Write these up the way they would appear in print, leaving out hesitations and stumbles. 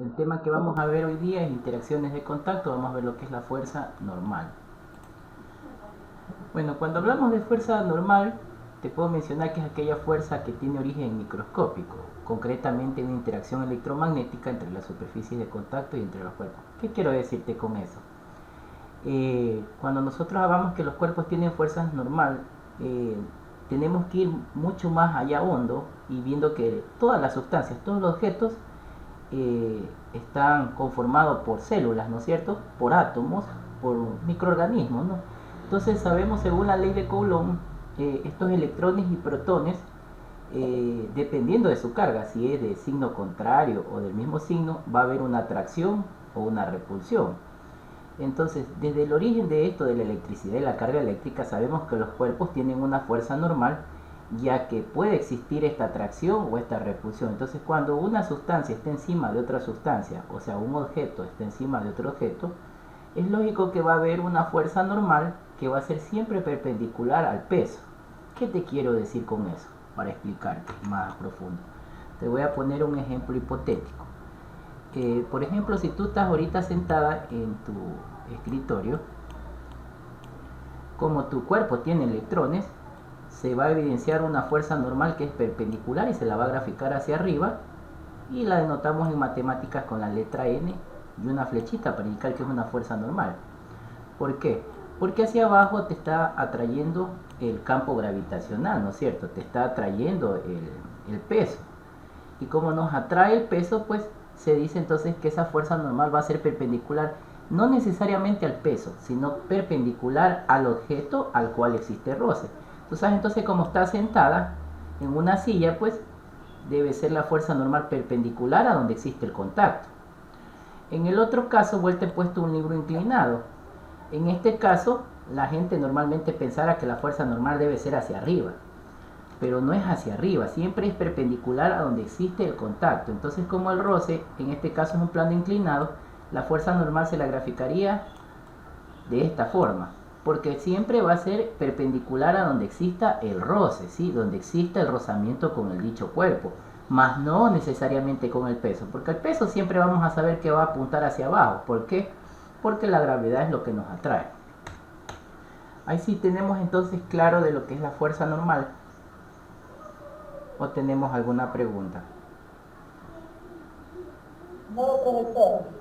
El tema que vamos a ver hoy día es interacciones de contacto. Vamos a ver lo que es la fuerza normal. Bueno, cuando hablamos de fuerza normal, te puedo mencionar que es aquella fuerza que tiene origen microscópico, concretamente una interacción electromagnética entre las superficies de contacto y entre los cuerpos. ¿Qué quiero decirte con eso? Cuando nosotros hablamos que los cuerpos tienen fuerzas normal, tenemos que ir mucho más allá hondo y viendo que todas las sustancias, todos los objetos están conformados por células, ¿no es cierto? Por átomos, por microorganismos, ¿no? Entonces sabemos, según la ley de Coulomb, estos electrones y protones, dependiendo de su carga, si es de signo contrario o del mismo signo, va a haber una atracción o una repulsión. Entonces, desde el origen de esto de la electricidad y la carga eléctrica, sabemos que los cuerpos tienen una fuerza normal, ya que puede existir esta atracción o esta repulsión. Entonces, cuando una sustancia está encima de otra sustancia, o sea, un objeto está encima de otro objeto, es lógico que va a haber una fuerza normal que va a ser siempre perpendicular al peso. ¿Qué te quiero decir con eso? Para explicarte más profundo. Te voy a poner un ejemplo hipotético. Por ejemplo, si tú estás ahorita sentada en tu escritorio, como tu cuerpo tiene electrones, se va a evidenciar una fuerza normal que es perpendicular y se la va a graficar hacia arriba, y la denotamos en matemáticas con la letra N y una flechita para indicar que es una fuerza normal. ¿Por qué? Porque hacia abajo te está atrayendo el campo gravitacional, ¿no es cierto? Te está atrayendo el peso. Y como nos atrae el peso, pues se dice entonces que esa fuerza normal va a ser perpendicular, no necesariamente al peso, sino perpendicular al objeto al cual existe roce. Tú sabes entonces, como está sentada en una silla, pues debe ser la fuerza normal perpendicular a donde existe el contacto. En el otro caso, vuelta he puesto un libro inclinado. En este caso, la gente normalmente pensara que la fuerza normal debe ser hacia arriba, pero no es hacia arriba, siempre es perpendicular a donde existe el contacto. Entonces, como el roce, en este caso es un plano inclinado, la fuerza normal se la graficaría de esta forma, porque siempre va a ser perpendicular a donde exista el roce, ¿sí? Donde exista el rozamiento con el dicho cuerpo, más no necesariamente con el peso, porque el peso siempre vamos a saber que va a apuntar hacia abajo. ¿Por qué? Porque la gravedad es lo que nos atrae. Ahí sí tenemos entonces claro de lo que es la fuerza normal. ¿O tenemos alguna pregunta? No, profesor.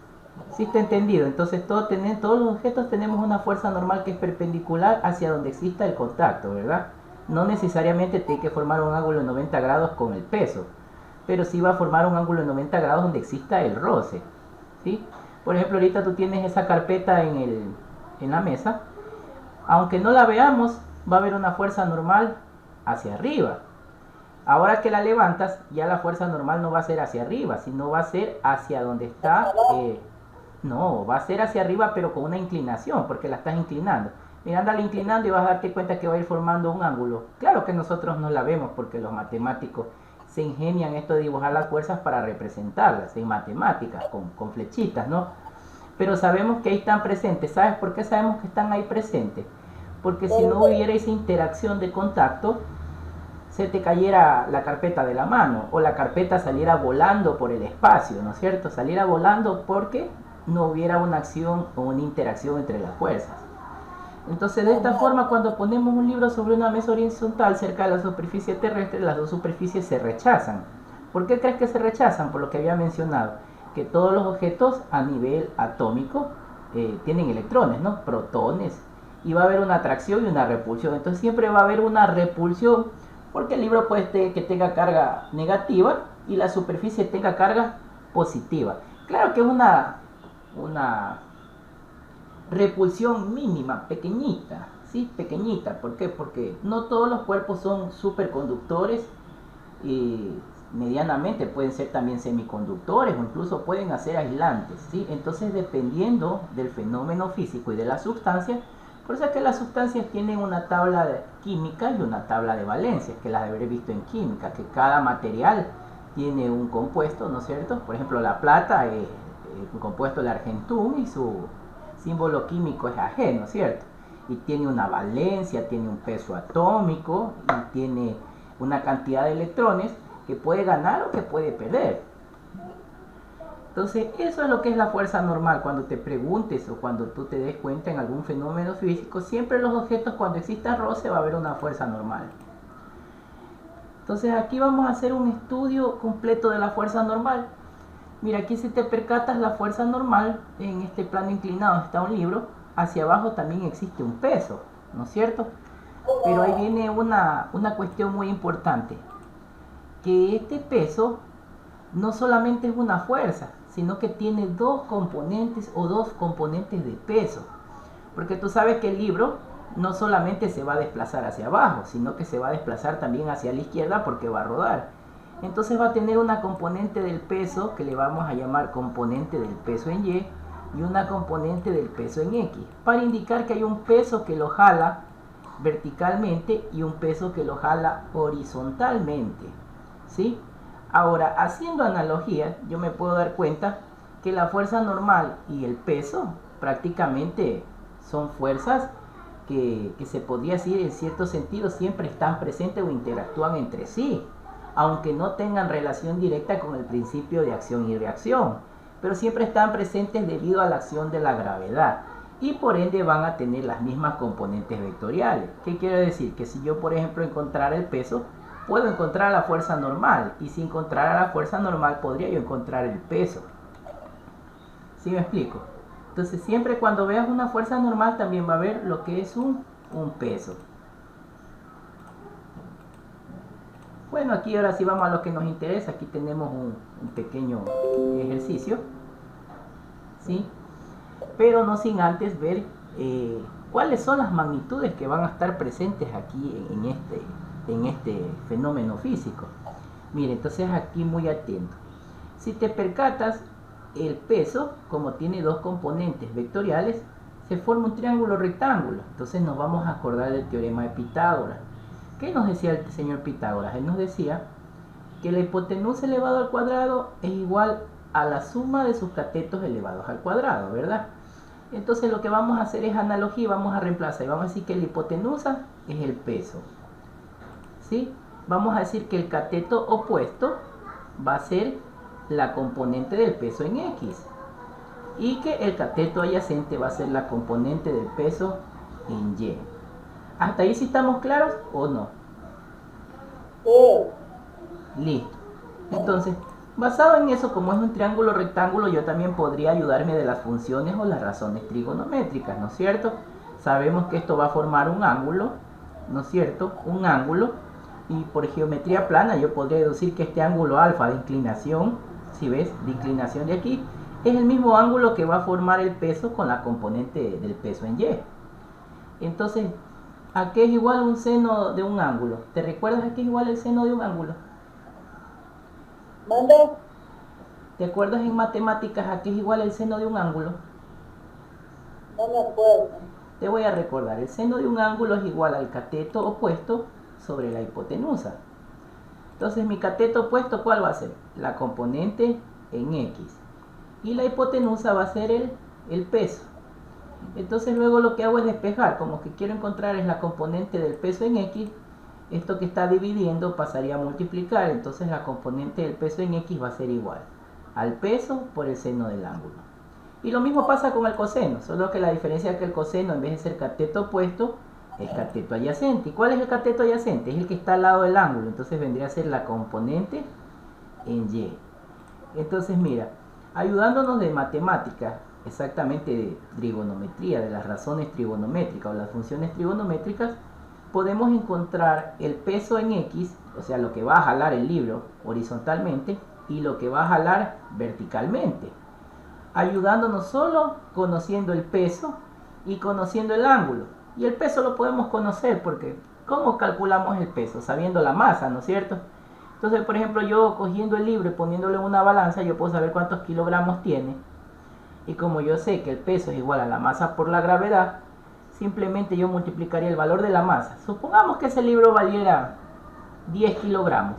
Sí, está entendido. Entonces todos los objetos tenemos una fuerza normal que es perpendicular hacia donde exista el contacto, ¿verdad? No necesariamente tiene que formar un ángulo de 90 grados con el peso, pero sí va a formar un ángulo de 90 grados donde exista el roce, ¿sí? Por ejemplo, ahorita tú tienes esa carpeta en la mesa. Aunque no la veamos, va a haber una fuerza normal hacia arriba. Ahora que la levantas, ya la fuerza normal no va a ser hacia arriba, sino va a ser hacia donde está. No, va a ser hacia arriba, pero con una inclinación, porque la estás inclinando. Mira, ándale inclinando y vas a darte cuenta que va a ir formando un ángulo. Claro que nosotros no la vemos, porque los matemáticos se ingenian esto de dibujar las fuerzas para representarlas en matemáticas, con flechitas, ¿no? Pero sabemos que ahí están presentes. ¿Sabes por qué sabemos que están ahí presentes? Porque si no hubiera esa interacción de contacto, se te cayera la carpeta de la mano, o la carpeta saliera volando por el espacio, ¿no es cierto? Saliera volando porque no hubiera una acción o una interacción entre las fuerzas. Entonces, de esta forma, cuando ponemos un libro sobre una mesa horizontal cerca de la superficie terrestre, las dos superficies se rechazan. ¿Por qué crees que se rechazan? Por lo que había mencionado, que todos los objetos a nivel atómico tienen electrones, ¿no? Protones, y va a haber una atracción y una repulsión. Entonces siempre va a haber una repulsión, porque el libro puede que tenga carga negativa y la superficie tenga carga positiva. Claro que es una repulsión mínima, pequeñita, ¿sí? Pequeñita. ¿Por qué? Porque no todos los cuerpos son superconductores, y medianamente pueden ser también semiconductores, o incluso pueden ser aislantes, ¿sí? Entonces, dependiendo del fenómeno físico y de la sustancia, por eso es que las sustancias tienen una tabla química y una tabla de valencias, que las habré visto en química, que cada material tiene un compuesto, ¿no es cierto? Por ejemplo, la plata es un compuesto del argentún y su símbolo químico es Ag, ¿no es cierto? Y tiene una valencia, tiene un peso atómico y tiene una cantidad de electrones que puede ganar o que puede perder. Entonces, eso es lo que es la fuerza normal. Cuando te preguntes o cuando tú te des cuenta en algún fenómeno físico, siempre los objetos, cuando exista roce, va a haber una fuerza normal. Entonces, aquí vamos a hacer un estudio completo de la fuerza normal. Mira, aquí si te percatas, la fuerza normal, en este plano inclinado está un libro, hacia abajo también existe un peso, ¿no es cierto? Pero ahí viene una cuestión muy importante, que este peso no solamente es una fuerza, sino que tiene dos componentes o dos componentes de peso. Porque tú sabes que el libro no solamente se va a desplazar hacia abajo, sino que se va a desplazar también hacia la izquierda porque va a rodar. Entonces va a tener una componente del peso que le vamos a llamar componente del peso en Y y una componente del peso en X, para indicar que hay un peso que lo jala verticalmente y un peso que lo jala horizontalmente, ¿sí? Ahora, haciendo analogía, yo me puedo dar cuenta que la fuerza normal y el peso prácticamente son fuerzas que se podría decir en cierto sentido siempre están presentes o interactúan entre sí, aunque no tengan relación directa con el principio de acción y reacción, pero siempre están presentes debido a la acción de la gravedad y por ende van a tener las mismas componentes vectoriales. ¿Qué quiere decir? Que si yo, por ejemplo, encontrara el peso, puedo encontrar la fuerza normal, y si encontrara la fuerza normal podría yo encontrar el peso. ¿Sí me explico? Entonces siempre cuando veas una fuerza normal también va a haber lo que es un peso. Bueno, aquí ahora sí vamos a lo que nos interesa. Aquí tenemos un pequeño ejercicio, ¿sí? Pero no sin antes ver cuáles son las magnitudes que van a estar presentes aquí en este fenómeno físico. Mire, entonces aquí muy atento. Si te percatas, el peso, como tiene dos componentes vectoriales, se forma un triángulo rectángulo. Entonces nos vamos a acordar del teorema de Pitágoras. ¿Qué nos decía el señor Pitágoras? Él nos decía que la hipotenusa elevado al cuadrado es igual a la suma de sus catetos elevados al cuadrado, ¿verdad? Entonces lo que vamos a hacer es analogía y vamos a reemplazar. Y vamos a decir que la hipotenusa es el peso, ¿sí? Vamos a decir que el cateto opuesto va a ser la componente del peso en X. Y que el cateto adyacente va a ser la componente del peso en Y. ¿Hasta ahí sí estamos claros o no? Sí. Listo. Entonces, basado en eso, como es un triángulo rectángulo, yo también podría ayudarme de las funciones o las razones trigonométricas, ¿no es cierto? Sabemos que esto va a formar un ángulo, ¿no es cierto? Un ángulo. Y por geometría plana yo podría deducir que este ángulo alfa de inclinación, si ves, de inclinación de aquí, es el mismo ángulo que va a formar el peso con la componente del peso en Y. Entonces, ¿a qué es igual un seno de un ángulo? ¿Te recuerdas a qué es igual el seno de un ángulo? ¿Mande? ¿Te acuerdas en matemáticas a qué es igual el seno de un ángulo? No me acuerdo. Te voy a recordar, el seno de un ángulo es igual al cateto opuesto sobre la hipotenusa. Entonces mi cateto opuesto, ¿cuál va a ser? La componente en X. Y la hipotenusa va a ser el peso. Entonces luego lo que hago es despejar, como que quiero encontrar es la componente del peso en X. Esto que está dividiendo pasaría a multiplicar, entonces la componente del peso en X va a ser igual al peso por el seno del ángulo. Y lo mismo pasa con el coseno, solo que la diferencia es que el coseno, en vez de ser cateto opuesto, es cateto adyacente. ¿Y cuál es el cateto adyacente? Es el que está al lado del ángulo, entonces vendría a ser la componente en Y. Entonces mira, ayudándonos de matemáticas, exactamente de trigonometría, de las razones trigonométricas o las funciones trigonométricas, podemos encontrar el peso en X, o sea, lo que va a jalar el libro horizontalmente y lo que va a jalar verticalmente, ayudándonos solo conociendo el peso y conociendo el ángulo. Y el peso lo podemos conocer porque ¿cómo calculamos el peso? Sabiendo la masa, ¿no es cierto? Entonces, por ejemplo, yo cogiendo el libro y poniéndole en una balanza, yo puedo saber cuántos kilogramos tiene. Y como yo sé que el peso es igual a la masa por la gravedad, simplemente yo multiplicaría el valor de la masa. Supongamos que ese libro valiera 10 kilogramos.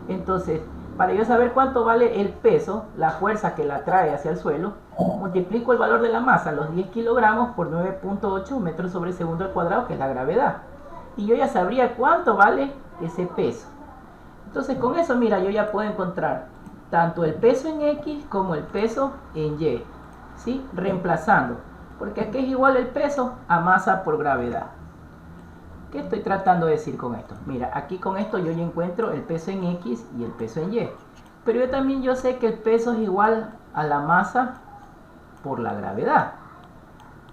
Entonces, para yo saber cuánto vale el peso, la fuerza que la trae hacia el suelo, multiplico el valor de la masa, los 10 kilogramos, por 9.8 metros sobre segundo al cuadrado, que es la gravedad. Y yo ya sabría cuánto vale ese peso. Entonces, con eso, mira, yo ya puedo encontrar tanto el peso en X como el peso en Y, ¿sí? Reemplazando, porque aquí es igual el peso a masa por gravedad. ¿Qué estoy tratando de decir con esto? Mira, aquí con esto yo ya encuentro el peso en X y el peso en Y, pero yo sé que el peso es igual a la masa por la gravedad,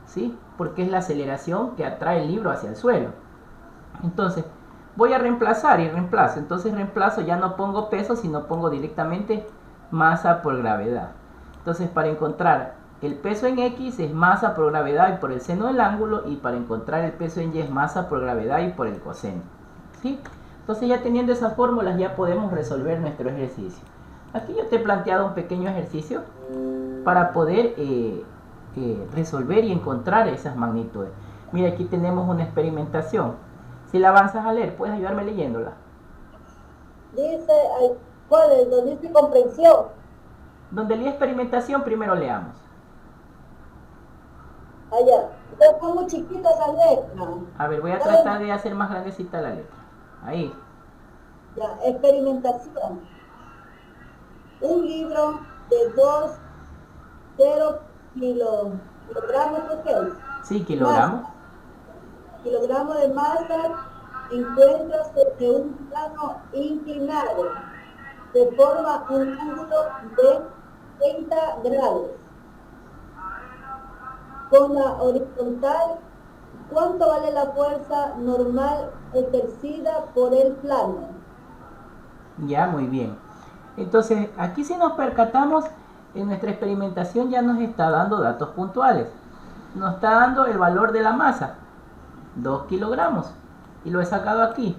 ¿sí? Porque es la aceleración que atrae el libro hacia el suelo. Entonces, voy a reemplazar y reemplazo. Entonces reemplazo, ya no pongo peso, sino pongo directamente masa por gravedad. Entonces, para encontrar el peso en X es masa por gravedad y por el seno del ángulo, y para encontrar el peso en Y es masa por gravedad y por el coseno, ¿sí? Entonces, ya teniendo esas fórmulas, ya podemos resolver nuestro ejercicio. Aquí yo te he planteado un pequeño ejercicio para poder resolver y encontrar esas magnitudes. Mira, aquí tenemos una experimentación. Si la avanzas a leer, ¿puedes ayudarme leyéndola? Dice, ¿cuál es? Donde dice comprensión. Donde leí experimentación, primero leamos. Allá. Yo pongo chiquita esa letra. A ver, voy a tratar de hacer más grandecita la letra. Ahí. Ya, experimentación. Un libro de 2,0 kilogramos, ¿ok? Sí, kilogramos. Kilogramos de masa encuentra sobre un plano inclinado. Se forma un ángulo de 30 grados. Con la horizontal, ¿cuánto vale la fuerza normal ejercida por el plano? Ya, muy bien. Entonces, aquí si nos percatamos, en nuestra experimentación ya nos está dando datos puntuales. Nos está dando el valor de la masa, 2 kilogramos, y lo he sacado aquí.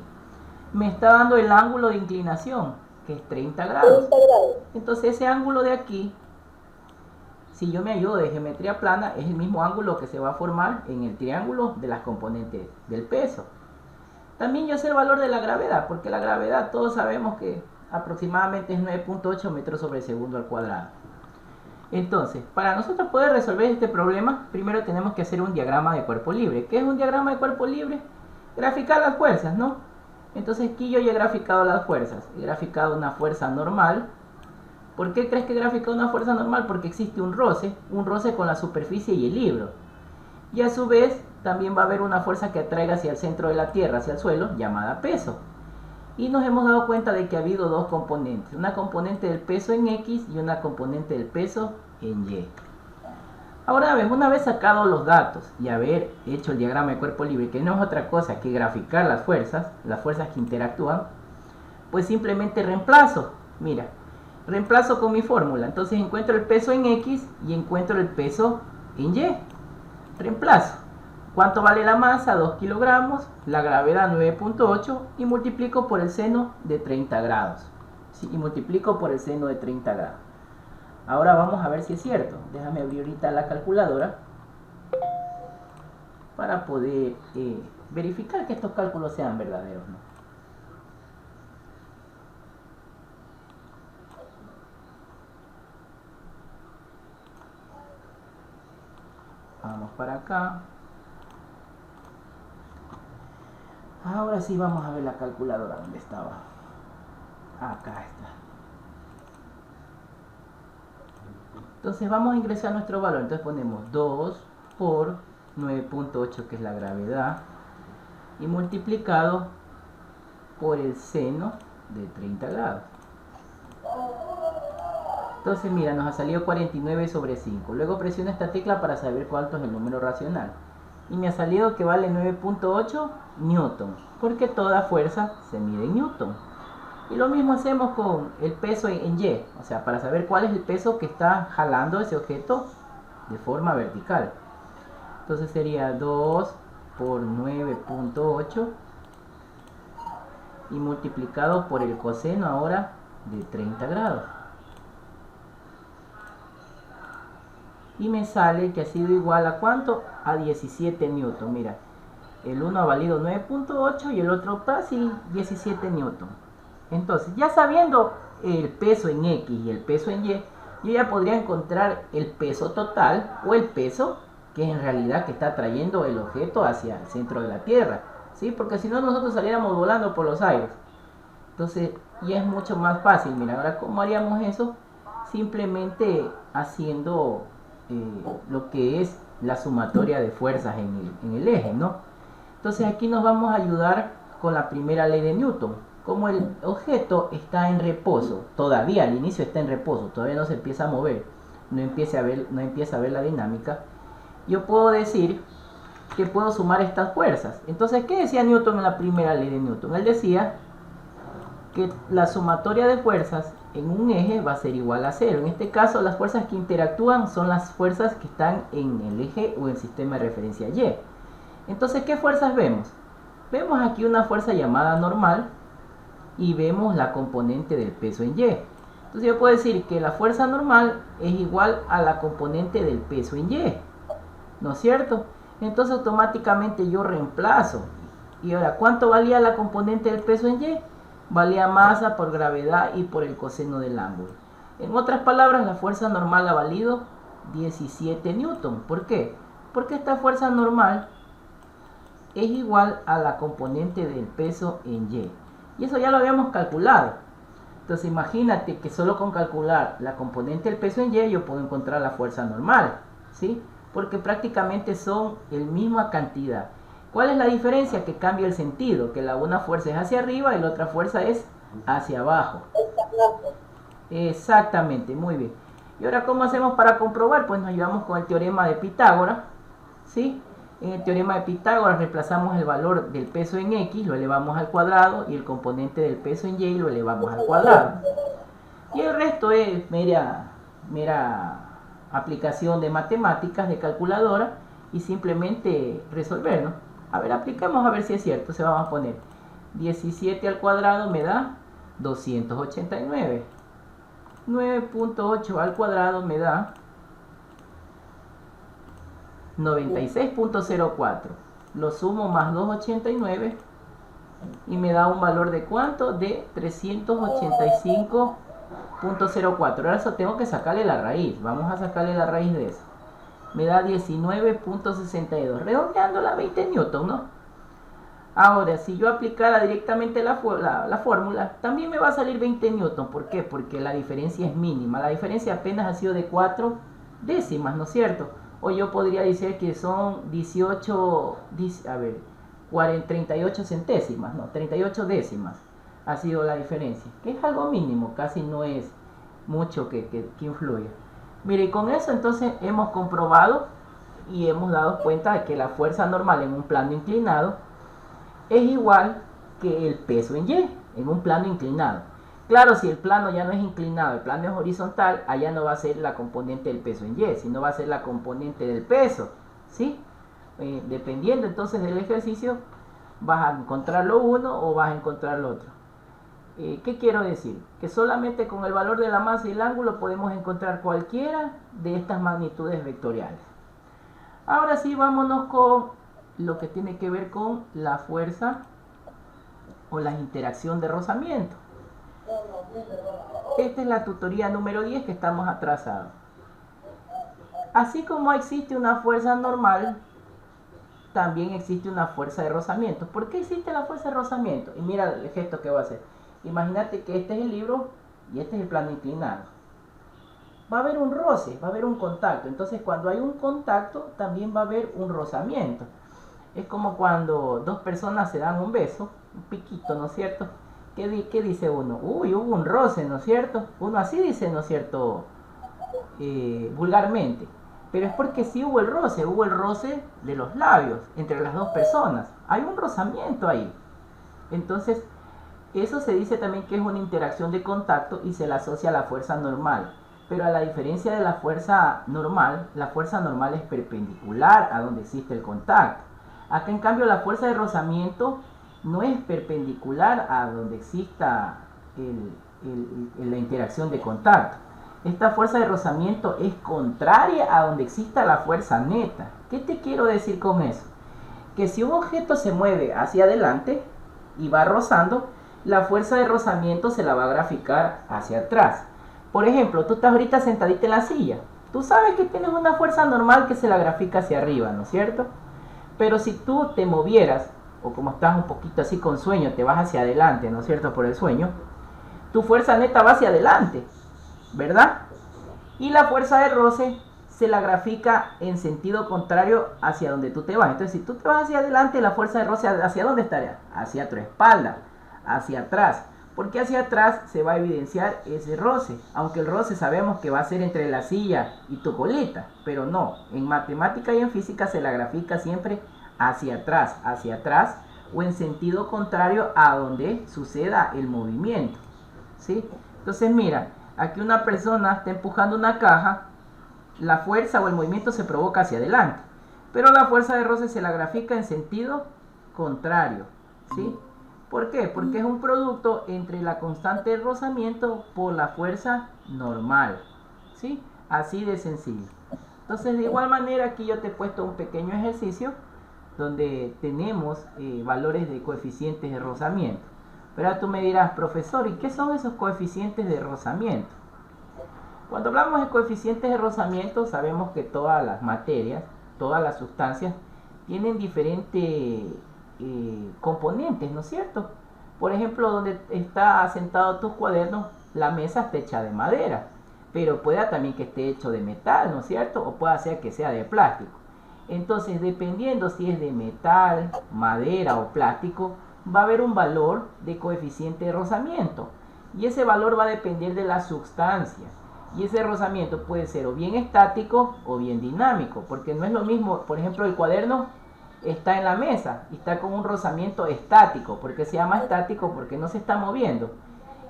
Me está dando el ángulo de inclinación, que es 30 grados. 30 grados. Entonces ese ángulo de aquí, si yo me ayudo de geometría plana, es el mismo ángulo que se va a formar en el triángulo de las componentes del peso. También yo sé el valor de la gravedad, porque la gravedad todos sabemos que aproximadamente es 9.8 metros sobre segundo al cuadrado. Entonces, para nosotros poder resolver este problema, primero tenemos que hacer un diagrama de cuerpo libre. ¿Qué es un diagrama de cuerpo libre? Graficar las fuerzas, ¿no? Entonces aquí yo ya he graficado las fuerzas. He graficado una fuerza normal. ¿Por qué crees que he graficado una fuerza normal? Porque existe un roce con la superficie y el libro. Y a su vez, también va a haber una fuerza que atraiga hacia el centro de la Tierra, hacia el suelo, llamada peso. Y nos hemos dado cuenta de que ha habido dos componentes. Una componente del peso en X y una componente del peso en Y. Ahora, una vez sacado los datos y haber hecho el diagrama de cuerpo libre, que no es otra cosa que graficar las fuerzas que interactúan, pues simplemente reemplazo. Mira, reemplazo con mi fórmula. Entonces encuentro el peso en X y encuentro el peso en Y. Reemplazo. ¿Cuánto vale la masa? 2 kilogramos. La gravedad 9.8. Y multiplico por el seno de 30 grados. ¿Sí? Y multiplico por el seno de 30 grados. Ahora vamos a ver si es cierto. Déjame abrir ahorita la calculadora para poder verificar que estos cálculos sean verdaderos, ¿no? Vamos para acá. Ahora sí vamos a ver la calculadora. ¿Dónde estaba? Acá está. Entonces vamos a ingresar nuestro valor. Entonces ponemos 2 por 9.8, que es la gravedad, y multiplicado por el seno de 30 grados. Entonces mira, nos ha salido 49 sobre 5. Luego presiono esta tecla para saber cuánto es el número racional. Y me ha salido que vale 9.8 newton, porque toda fuerza se mide en newton. Y lo mismo hacemos con el peso en Y, o sea, para saber cuál es el peso que está jalando ese objeto de forma vertical. Entonces sería 2 por 9.8 y multiplicado por el coseno ahora de 30 grados. Y me sale que ha sido igual a ¿cuánto? A 17 newton. Mira, el uno ha valido 9.8 y el otro casi 17 newton. Entonces, ya sabiendo el peso en X y el peso en Y, yo ya podría encontrar el peso total o el peso que en realidad que está trayendo el objeto hacia el centro de la Tierra, ¿sí? Porque si no, nosotros saliéramos volando por los aires Entonces ya es mucho más fácil. Mira, ahora cómo haríamos eso, simplemente haciendo lo que es la sumatoria de fuerzas en el eje, ¿no? Entonces aquí nos vamos a ayudar con la primera ley de Newton. Como el objeto está en reposo, todavía al inicio está en reposo, todavía no se empieza a mover, no empieza a ver la dinámica, yo puedo decir que puedo sumar estas fuerzas. Entonces, ¿qué decía Newton en la primera ley de Newton? Él decía que la sumatoria de fuerzas en un eje va a ser igual a cero. En este caso, las fuerzas que interactúan son las fuerzas que están en el eje o el sistema de referencia Y. Entonces, ¿qué fuerzas vemos? Vemos aquí una fuerza llamada normal y vemos la componente del peso en Y. Entonces yo puedo decir que la fuerza normal es igual a la componente del peso en Y, ¿no es cierto? Entonces automáticamente yo reemplazo. Y ahora, ¿cuánto valía la componente del peso en Y? Valía masa por gravedad y por el coseno del ángulo. En otras palabras, la fuerza normal ha valido 17 newton. ¿Por qué? Porque esta fuerza normal es igual a la componente del peso en Y. Y eso ya lo habíamos calculado. Entonces imagínate que solo con calcular la componente del peso en Y yo puedo encontrar la fuerza normal, ¿sí? Porque prácticamente son la misma cantidad. ¿Cuál es la diferencia? Que cambia el sentido, que la una fuerza es hacia arriba y la otra fuerza es hacia abajo. Exactamente, muy bien. Y ahora, ¿cómo hacemos para comprobar? Pues nos ayudamos con el teorema de Pitágoras, ¿sí? En el teorema de Pitágoras reemplazamos el valor del peso en X, lo elevamos al cuadrado, y el componente del peso en Y lo elevamos al cuadrado. Y el resto es mera aplicación de matemáticas, de calculadora, y simplemente resolver, ¿no? A ver, aplicamos a ver si es cierto. Se vamos a poner 17 al cuadrado me da 289. 9.8 al cuadrado me da 96.04. Lo sumo más 289 y me da un valor de ¿cuánto? De 385.04. Ahora eso tengo que sacarle la raíz. Vamos a sacarle la raíz de eso. Me da 19.62. Redondeándola a 20 newton, ¿no? Ahora, si yo aplicara directamente la fórmula, también me va a salir 20 newton. ¿Por qué? Porque la diferencia es mínima. La diferencia apenas ha sido de 4 décimas, ¿no es cierto? O yo podría decir que son 38 centésimas, no, 38 décimas ha sido la diferencia, que es algo mínimo, casi no es mucho que influya. Mire, y con eso entonces hemos comprobado y hemos dado cuenta de que la fuerza normal en un plano inclinado es igual que el peso en Y, en un plano inclinado. Claro, si el plano ya no es inclinado, el plano es horizontal, allá no va a ser la componente del peso en Y, sino va a ser la componente del peso, ¿sí? Dependiendo entonces del ejercicio, vas a encontrar lo uno o vas a encontrar lo otro. ¿Qué quiero decir? Que solamente con el valor de la masa y el ángulo podemos encontrar cualquiera de estas magnitudes vectoriales. Ahora sí, vámonos con lo que tiene que ver con la fuerza o la interacción de rozamiento. Esta es la tutoría número 10 que estamos atrasados. Así como existe una fuerza normal, también existe una fuerza de rozamiento. ¿Por qué existe la fuerza de rozamiento? Y mira el gesto que voy a hacer. Imagínate que este es el libro y este es el plano inclinado. Va a haber un roce, va a haber un contacto. Entonces cuando hay un contacto también va a haber un rozamiento. Es como cuando dos personas se dan un beso, un piquito, ¿no es cierto? ¿Qué dice uno? Uy, hubo un roce, ¿no es cierto? Uno así dice, ¿no es cierto? Vulgarmente. Pero es porque sí hubo el roce de los labios entre las dos personas. Hay un rozamiento ahí. Entonces, eso se dice también que es una interacción de contacto y se la asocia a la fuerza normal. Pero a la diferencia de la fuerza normal es perpendicular a donde existe el contacto. Acá en cambio la fuerza de rozamiento no es perpendicular a donde exista la interacción de contacto. Esta fuerza de rozamiento es contraria a donde exista la fuerza neta. ¿Qué te quiero decir con eso? Que si un objeto se mueve hacia adelante y va rozando, la fuerza de rozamiento se la va a graficar hacia atrás. Por ejemplo, tú estás ahorita sentadita en la silla. Tú sabes que tienes una fuerza normal que se la grafica hacia arriba, ¿no es cierto? Pero si tú te movieras o como estás un poquito así con sueño, te vas hacia adelante, ¿no es cierto? Por el sueño, tu fuerza neta va hacia adelante, ¿verdad? Y la fuerza de roce se la grafica en sentido contrario hacia donde tú te vas. Entonces, si tú te vas hacia adelante, la fuerza de roce, ¿hacia dónde estaría? Hacia tu espalda, hacia atrás. Porque hacia atrás se va a evidenciar ese roce. Aunque el roce sabemos que va a ser entre la silla y tu colita. Pero no, en matemática y en física se la grafica siempre hacia atrás o en sentido contrario a donde suceda el movimiento. ¿Sí? Entonces mira, aquí una persona está empujando una caja, la fuerza o el movimiento se provoca hacia adelante, pero la fuerza de roce se la grafica en sentido contrario, ¿sí? ¿Por qué? Porque es un producto entre la constante de rozamiento por la fuerza normal, ¿sí? Así de sencillo. Entonces, de igual manera, aquí yo te he puesto un pequeño ejercicio donde tenemos valores de coeficientes de rozamiento. Pero tú me dirás, profesor, ¿y qué son esos coeficientes de rozamiento? Cuando hablamos de coeficientes de rozamiento, sabemos que todas las materias, todas las sustancias, tienen diferentes componentes, ¿no es cierto? Por ejemplo, donde está sentado tus cuadernos, la mesa está hecha de madera, pero puede también que esté hecho de metal, ¿no es cierto? O puede ser que sea de plástico. Entonces, dependiendo si es de metal, madera o plástico, va a haber un valor de coeficiente de rozamiento. Y ese valor va a depender de la sustancia. Y ese rozamiento puede ser o bien estático o bien dinámico. Porque no es lo mismo, por ejemplo, el cuaderno está en la mesa y está con un rozamiento estático. ¿Por qué se llama estático? Porque no se está moviendo.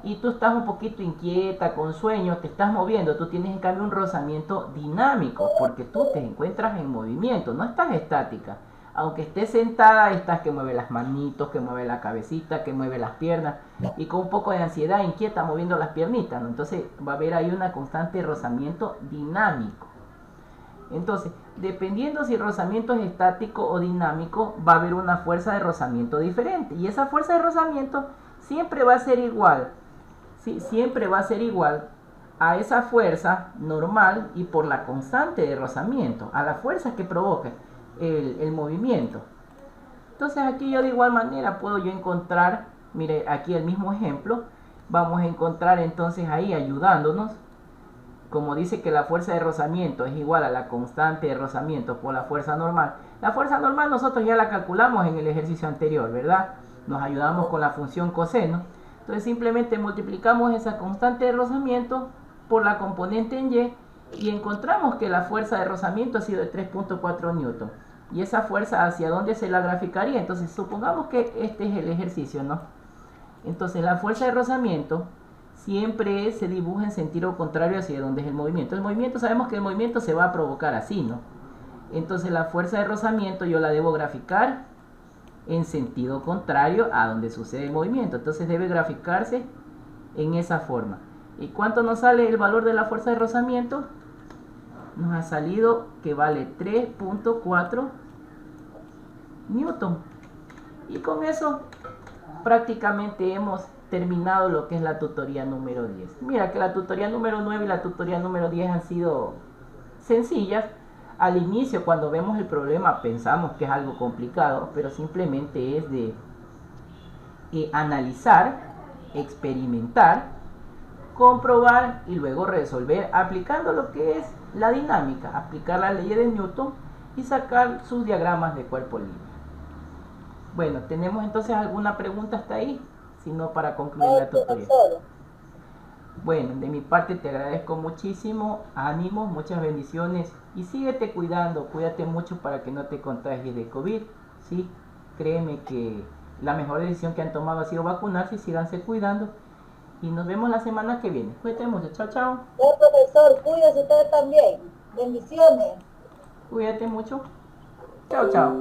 Y tú estás un poquito inquieta, con sueño, te estás moviendo. Tú tienes en cambio un rozamiento dinámico, porque tú te encuentras en movimiento, no estás estática. Aunque estés sentada, estás que mueve las manitos, que mueve la cabecita, que mueve las piernas. Y con un poco de ansiedad, inquieta, moviendo las piernitas, ¿no? Entonces va a haber ahí una constante rozamiento dinámico. Entonces, dependiendo si el rozamiento es estático o dinámico, va a haber una fuerza de rozamiento diferente. Y esa fuerza de rozamiento siempre va a ser igual. ¿Sí? Siempre va a ser igual a esa fuerza normal y por la constante de rozamiento, a la fuerza que provoca el movimiento. Entonces aquí yo de igual manera puedo yo encontrar, mire aquí el mismo ejemplo, vamos a encontrar entonces ahí ayudándonos, como dice que la fuerza de rozamiento es igual a la constante de rozamiento por la fuerza normal. La fuerza normal nosotros ya la calculamos en el ejercicio anterior, ¿verdad? Nos ayudamos con la función coseno. Entonces simplemente multiplicamos esa constante de rozamiento por la componente en y encontramos que la fuerza de rozamiento ha sido de 3.4 newton. Y esa fuerza, ¿hacia dónde se la graficaría? Entonces supongamos que este es el ejercicio, ¿no? Entonces la fuerza de rozamiento siempre se dibuja en sentido contrario hacia donde es el movimiento. El movimiento, sabemos que el movimiento se va a provocar así, ¿no? Entonces la fuerza de rozamiento yo la debo graficar en sentido contrario a donde sucede el movimiento. Entonces debe graficarse en esa forma. ¿Y cuánto nos sale el valor de la fuerza de rozamiento? Nos ha salido que vale 3.4 newton. Y con eso prácticamente hemos terminado lo que es la tutoría número 10. Mira que la tutoría número 9 y la tutoría número 10 han sido sencillas. Al inicio, cuando vemos el problema, pensamos que es algo complicado, pero simplemente es de analizar, experimentar, comprobar y luego resolver aplicando lo que es la dinámica, aplicar la ley de Newton y sacar sus diagramas de cuerpo libre. Bueno, ¿tenemos entonces alguna pregunta hasta ahí? Si no, para concluir la tutoría. Bueno, de mi parte te agradezco muchísimo, ánimo, muchas bendiciones y síguete cuidando, cuídate mucho para que no te contagies de COVID, ¿sí? Créeme que la mejor decisión que han tomado ha sido vacunarse y síganse cuidando y nos vemos la semana que viene. Cuídate mucho, chao, chao. Profesor, cuídese usted también, bendiciones. Cuídate mucho, chao, chao.